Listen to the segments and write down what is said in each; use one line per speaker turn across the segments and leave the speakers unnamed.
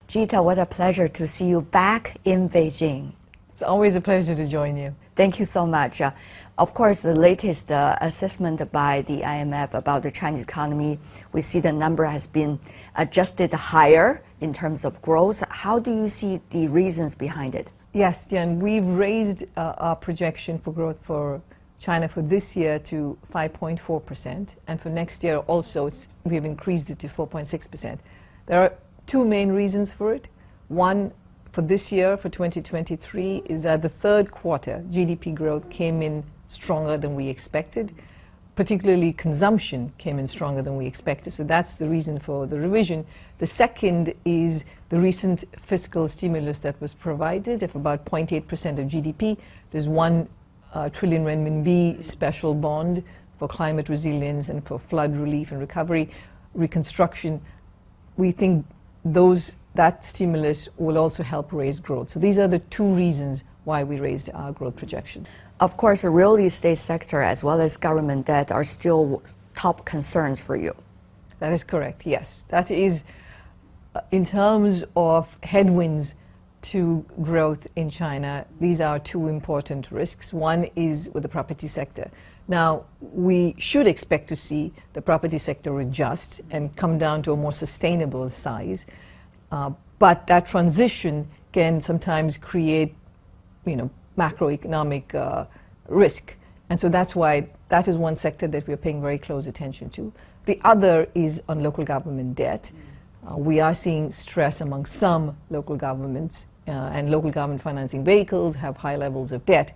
Gita, what a pleasure to see you back in Beijing.
It's always a pleasure to join you.
Thank you so much. Of course, the latest assessment by the IMF about the Chinese economy, we see the number has been adjusted higher in terms of growth. How do you see the reasons behind it?
Yes, Tian, we've raised our projection for growth for China for this year to 5.4%, and for next year also we've increased it to 4.6%. There are two main reasons for it. One, for this year, for 2023, is that the third quarter GDP growth came in stronger than we expected. Particularly consumption came in stronger than we expected. So that's the reason for the revision. The second is the recent fiscal stimulus that was provided of about 0.8% of GDP. There's 1 trillion renminbi special bond for climate resilience and for flood relief and recovery, reconstruction. We think that stimulus will also help raise growth. So these are the two reasons why we raised our growth projections.
Of course, the real estate sector as well as government debt are still top concerns for you.
That is correct, yes. That is, in terms of headwinds to growth in China, these are two important risks. One is with the property sector. Now, we should expect to see the property sector adjust and come down to a more sustainable size. But that transition can sometimes create, macroeconomic risk. And so that's why that is one sector that we're paying very close attention to. The other is on local government debt. We are seeing stress among some local governments, and local government financing vehicles have high levels of debt.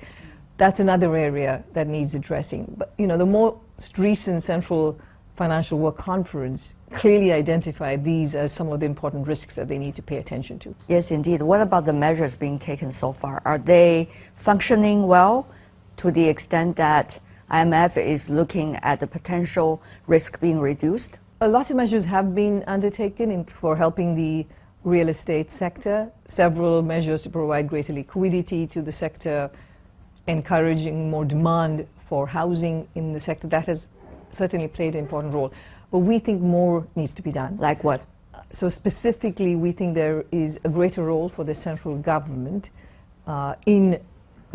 That's another area that needs addressing. But the most recent Central Financial Work Conference clearly identified these as some of the important risks that they need to pay attention to.
Yes, indeed. What about the measures being taken so far? Are they functioning well to the extent that IMF is looking at the potential risk being reduced?
A lot of measures have been undertaken for helping the real estate sector. Several measures to provide greater liquidity to the sector, encouraging more demand for housing in the sector. That has certainly played an important role. But we think more needs to be done.
Like what?
So specifically, we think there is a greater role for the central government in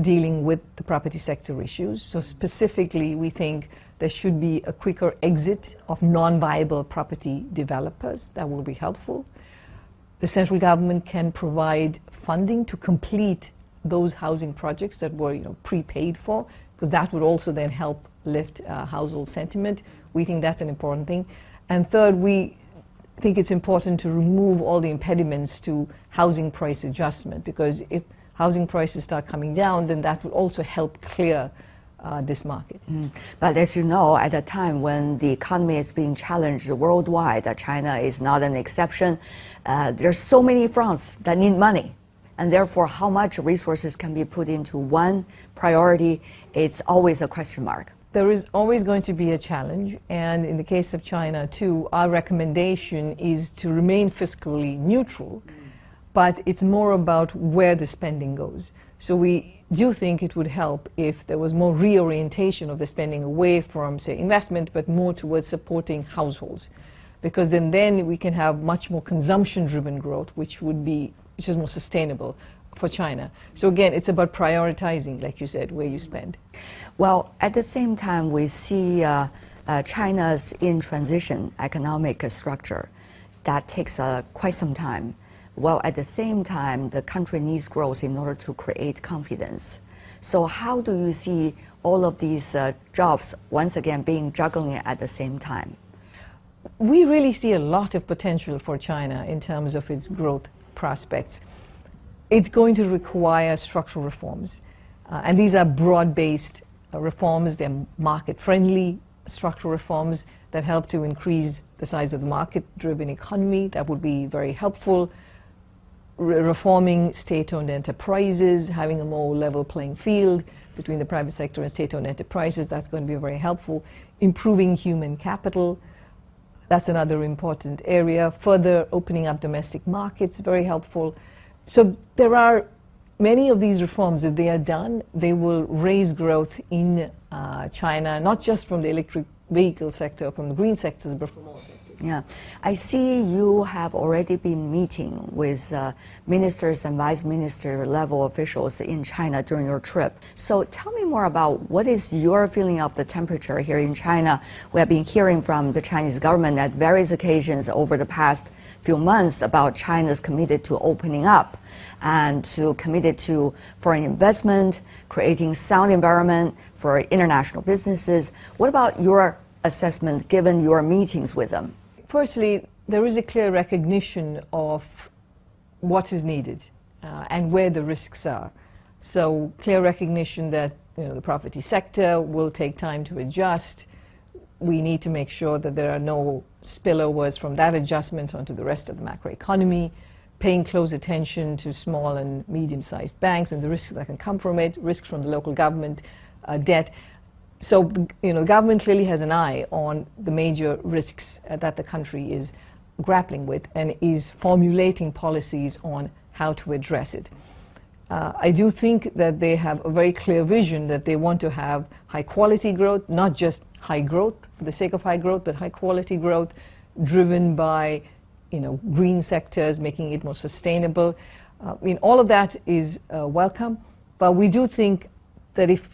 dealing with the property sector issues. So specifically, we think there should be a quicker exit of non-viable property developers. That will be helpful. The central government can provide funding to complete those housing projects that were prepaid for, because that would also then help lift household sentiment. We think that's an important thing. And third, we think it's important to remove all the impediments to housing price adjustment, because if housing prices start coming down, then that will also help clear this market.
But as you know, at a time when the economy is being challenged worldwide, China is not an exception. There's so many fronts that need money. And therefore, how much resources can be put into one priority, it's always a question mark.
There is always going to be a challenge, and in the case of China too, our recommendation is to remain fiscally neutral, but it's more about where the spending goes. So we do think it would help if there was more reorientation of the spending away from, say, investment, but more towards supporting households. Because then we can have much more consumption-driven growth, which is more sustainable for China. So again, it's about prioritizing, like you said, where you spend.
Well, at the same time, we see China's in transition economic structure. That takes quite some time. Well, at the same time, the country needs growth in order to create confidence. So how do you see all of these jobs, once again, being juggling at the same time?
We really see a lot of potential for China in terms of its growth prospects. It's going to require structural reforms. And these are broad-based reforms. They're market-friendly structural reforms that help to increase the size of the market-driven economy. That would be very helpful. Reforming state-owned enterprises, having a more level playing field between the private sector and state-owned enterprises, that's going to be very helpful. Improving human capital, that's another important area. Further opening up domestic markets, very helpful. So there are many of these reforms, if they are done, they will raise growth in China, not just from the electric vehicle sector, from the green sectors, but from all sectors. case.
Yeah, I see you have already been meeting with ministers and vice minister level officials in China during your trip. So tell me more about what is your feeling of the temperature here in China. We have been hearing from the Chinese government at various occasions over the past few months about China's committed to opening up and committed to foreign investment, creating sound environment for international businesses. What about your assessment given your meetings with them?
Firstly, there is a clear recognition of what is needed and where the risks are. So clear recognition that the property sector will take time to adjust. We need to make sure that there are no spillovers from that adjustment onto the rest of the macroeconomy, paying close attention to small and medium-sized banks and the risks that can come from it, risks from the local government debt. So, government clearly has an eye on the major risks that the country is grappling with and is formulating policies on how to address it. I do think that they have a very clear vision that they want to have high-quality growth, not just high growth for the sake of high growth, but high-quality growth driven by green sectors, making it more sustainable. All of that is welcome, but we do think that if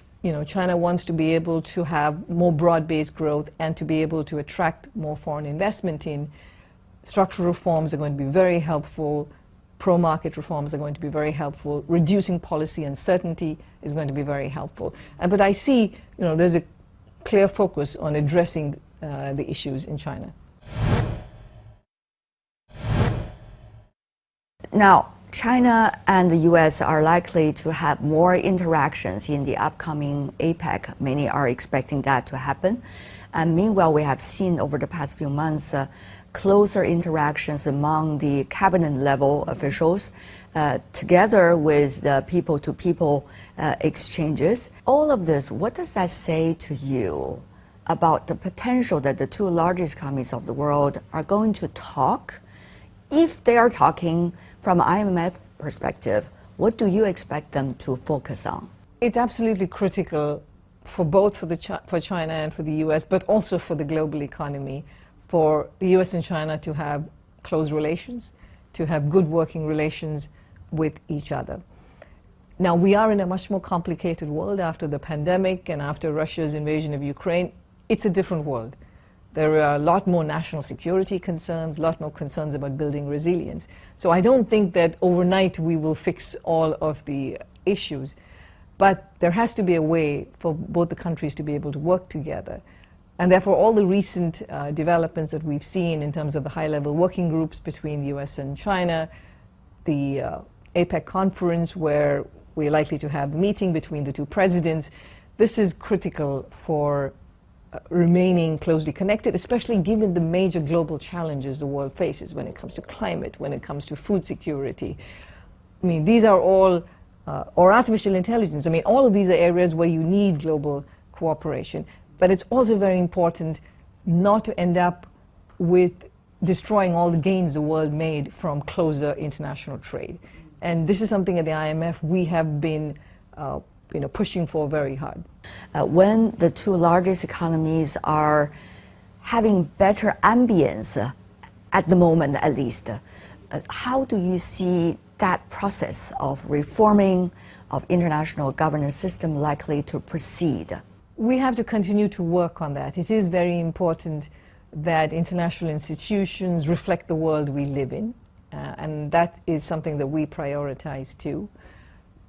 China wants to be able to have more broad-based growth and to be able to attract more foreign investment in, structural reforms are going to be very helpful, pro-market reforms are going to be very helpful, reducing policy uncertainty is going to be very helpful. But I see, there's a clear focus on addressing the issues in China.
Now, China and the U.S. are likely to have more interactions in the upcoming APEC. Many are expecting that to happen. And meanwhile, we have seen over the past few months closer interactions among the cabinet level officials together with the people-to-people exchanges. All of this, what does that say to you about the potential that the two largest economies of the world are going to talk? If they are talking from IMF perspective, what do you expect them to focus on?
It's absolutely critical for both for China and for the U.S., but also for the global economy, for the U.S. and China to have close relations, to have good working relations with each other. Now, we are in a much more complicated world after the pandemic and after Russia's invasion of Ukraine. It's a different world. There are a lot more national security concerns, a lot more concerns about building resilience. So I don't think that overnight we will fix all of the issues, but there has to be a way for both the countries to be able to work together. And therefore, all the recent developments that we've seen in terms of the high-level working groups between the U.S. and China, the APEC conference where we're likely to have a meeting between the two presidents, this is critical for remaining closely connected, especially given the major global challenges the world faces when it comes to climate, when it comes to food security. These are all, or artificial intelligence. All of these are areas where you need global cooperation. But it's also very important not to end up with destroying all the gains the world made from closer international trade. And this is something at the IMF we have been pushing for very hard.
When the two largest economies are having better ambience, at the moment at least, how do you see that process of reforming of international governance system likely to proceed?
We have to continue to work on that. It is very important that international institutions reflect the world we live in, and that is something that we prioritize too.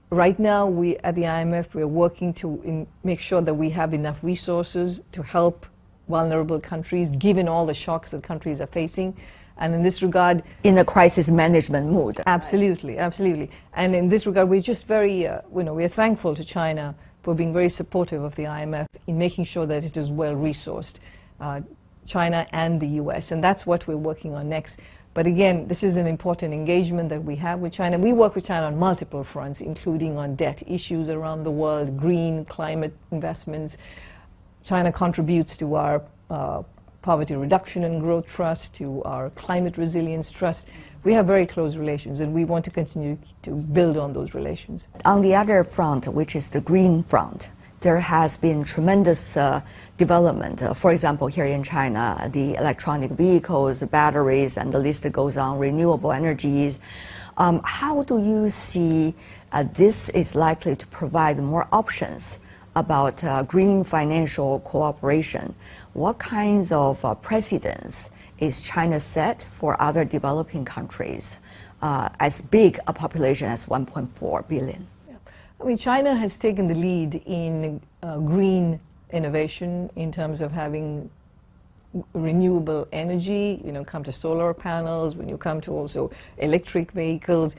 Right now, we at the IMF, we're working to make sure that we have enough resources to help vulnerable countries, given all the shocks that countries are facing. And in this regard...
In a crisis management mood.
Absolutely, absolutely. And in this regard, we're just very, we're thankful to China for being very supportive of the IMF in making sure that it is well resourced, China and the US. And that's what we're working on next. But again, this is an important engagement that we have with China. We work with China on multiple fronts, including on debt issues around the world, green, climate investments. China contributes to our Poverty Reduction and Growth Trust, to our Climate Resilience Trust. We have very close relations, and we want to continue to build on those relations.
On the other front, which is the green front, there has been tremendous development. For example, here in China, the electronic vehicles, the batteries, and the list goes on, renewable energies. How do you see this is likely to provide more options about green financial cooperation? What kinds of precedents is China set for other developing countries as big a population as 1.4 billion?
Yeah. I mean, China has taken the lead in green innovation in terms of having renewable energy. Come to solar panels, when you come to also electric vehicles.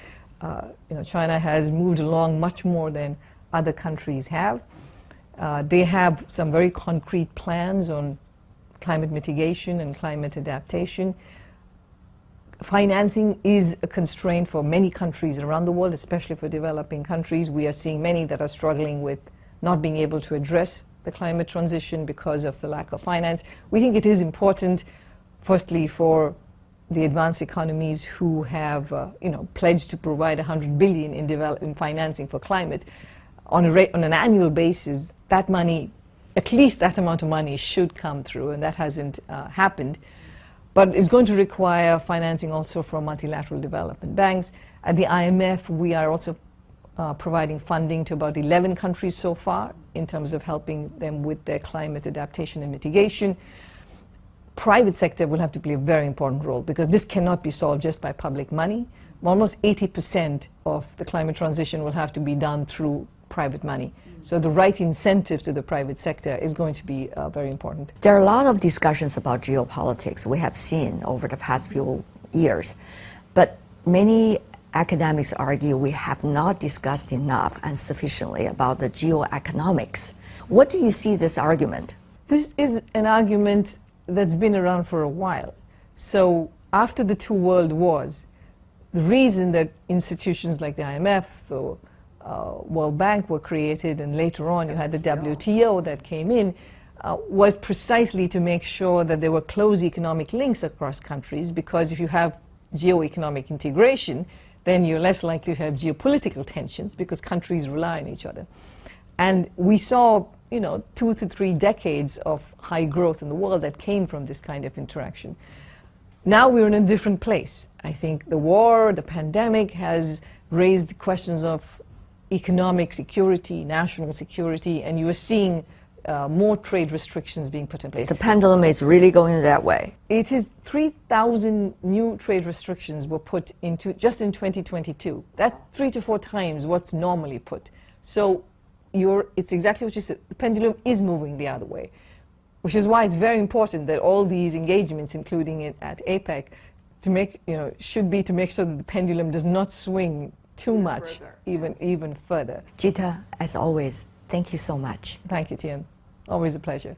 China has moved along much more than other countries have. They have some very concrete plans on climate mitigation and climate adaptation. Financing is a constraint for many countries around the world, especially for developing countries. We are seeing many that are struggling with not being able to address the climate transition because of the lack of finance. We think it is important, firstly, for the advanced economies who have pledged to provide $100 billion in financing for climate on an annual basis. That money, at least that amount of money, should come through, and that hasn't happened. But it's going to require financing also from multilateral development banks. At the IMF, we are also providing funding to about 11 countries so far in terms of helping them with their climate adaptation and mitigation. Private sector will have to play a very important role because this cannot be solved just by public money. Almost 80% of the climate transition will have to be done through private money. So the right incentives to the private sector is going to be very important.
There are a lot of discussions about geopolitics we have seen over the past few years, but many academics argue we have not discussed enough and sufficiently about the geoeconomics. What do you see this argument?
This is an argument that's been around for a while. So after the two world wars, the reason that institutions like the IMF or World Bank were created, and later on you had the WTO that came in, was precisely to make sure that there were close economic links across countries, because if you have geo-economic integration, then you're less likely to have geopolitical tensions because countries rely on each other. And we saw 2 to 3 decades of high growth in the world that came from this kind of interaction. Now we're in a different place. I think the war, the pandemic has raised questions of economic security, national security, and you are seeing more trade restrictions being put in place.
The pendulum is really going that way.
It is 3,000 new trade restrictions were put into just in 2022. That's 3 to 4 times what's normally put. So it's exactly what you said. The pendulum is moving the other way, which is why it's very important that all these engagements, including it at APEC, should be to make sure that the pendulum does not swing too much, even further.
Gita, as always, thank you so much.
Thank you, Tian. Always a pleasure.